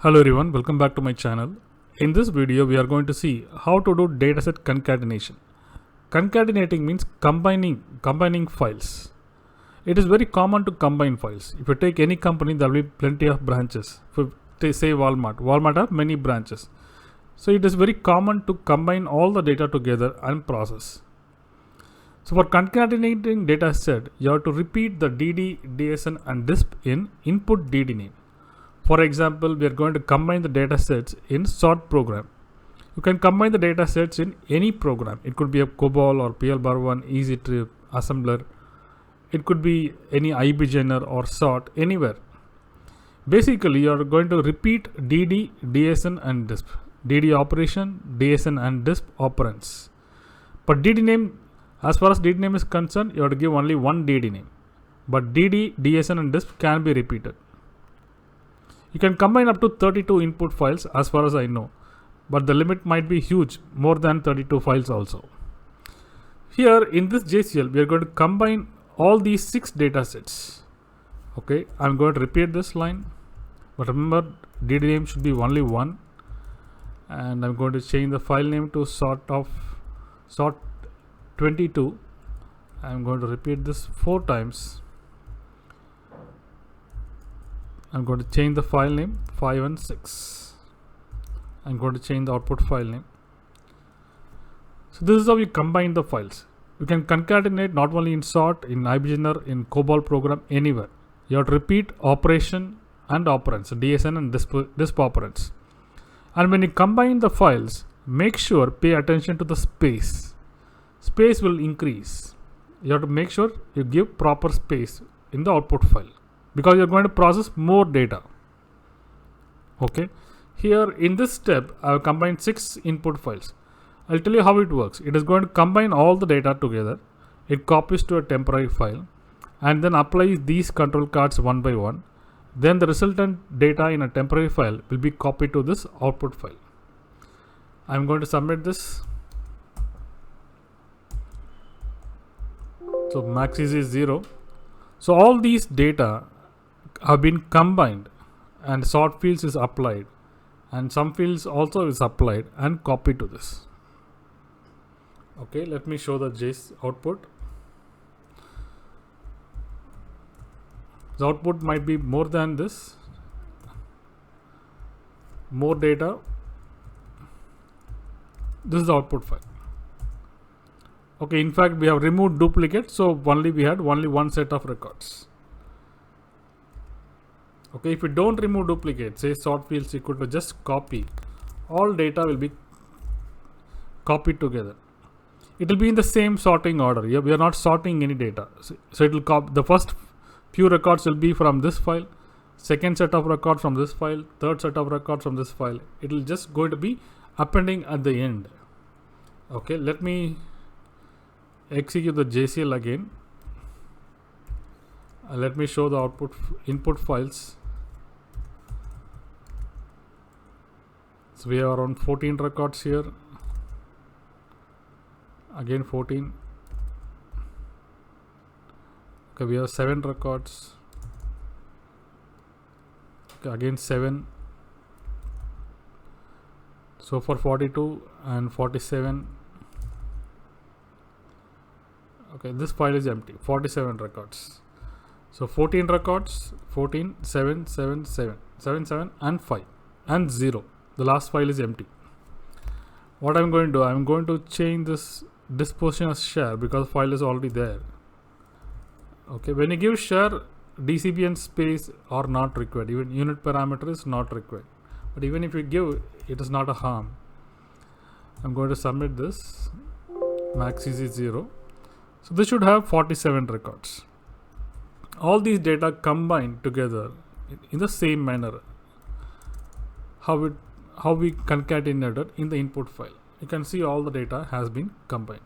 Hello everyone, welcome back to my channel. In this video, we are going to see how to do dataset concatenation. Concatenating means combining files. It is very common to combine files. If you take any company, there will be plenty of branches. If you say Walmart have many branches. So it is very common to combine all the data together and process. So for concatenating dataset, you have to repeat the DD, DSN and DISP in input ddname. For example, we are going to combine the datasets in sort program. You can combine the datasets in any program. It could be a COBOL or PL-bar1, EasyTrip, assembler. It could be any IBGener or sort, anywhere. Basically, you are going to repeat DD, DSN and DISP. DD operation, DSN and DISP operands. But ddname, as far as ddname is concerned, you have to give only one ddname. But DD, DSN and DISP can be repeated. You can combine up to 32 input files as far as I know, but the limit might be huge, more than 32 files also. Here in this JCL, we are going to combine all these 6 datasets. Okay, I'm going to repeat this line, but remember ddname should be only one, and I'm going to change the file name to sort22. I'm going to repeat this 4 times. I'm going to change the file name 5 and 6. I'm going to change the output file name. So this is how we combine the files. You can concatenate not only in sort, in IBGener, in COBOL program, anywhere. You have to repeat operation and operands, DSN and DISP operands. And when you combine the files, make sure pay attention to the space. Space will increase. You have to make sure you give proper space in the output file, because you're going to process more data. Okay, here in this step I have combined 6 input files. I'll tell you how it works. It is going to combine all the data together. It copies to a temporary file and then applies these control cards one by one. Then the resultant data in a temporary file will be copied to this output file. I'm going to submit this. So max is 0. So all these data have been combined and sort fields is applied, and some fields also is applied and copied to this. Okay, let me show the JS output. The output might be more than this, more data. This is the output file. Okay, in fact we have removed duplicate, so we had only one set of records. Okay, if you don't remove duplicate, say sort fields equal to just copy, all data will be copied together. It will be in the same sorting order. We are not sorting any data. So it will copy. The first few records will be from this file, second set of records from this file, third set of records from this file. It will just going to be appending at the end. Okay, let me execute the JCL again. Let me show the input files. So we have around 14 records here. Again 14. Okay, we have 7 records. Okay, again 7. So for 42 and 47. Okay, this file is empty. 47 records. So 14 records, 14, 7, 7, 7, 7, 7 and 5 and 0. The last file is empty. What I'm going to do, I'm going to change this disposition as share because file is already there. Okay, when you give share, DCB and space are not required. Even unit parameter is not required. But even if you give, it is not a harm. I'm going to submit this. Max is 0. So this should have 47 records. All these data combined together in the same manner. How we concatenated in the input file. You can see all the data has been combined.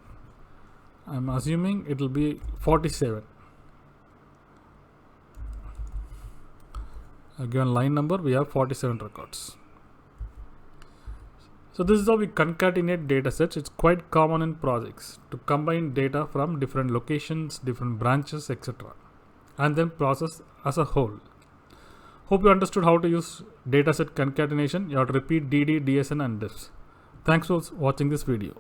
I'm assuming it will be 47. Again, line number, we have 47 records. So this is how we concatenate datasets. It's quite common in projects to combine data from different locations, different branches, etc. and then process as a whole. Hope you understood how to use dataset concatenation. You have to repeat dd, dsn and diffs. Thanks for watching this video.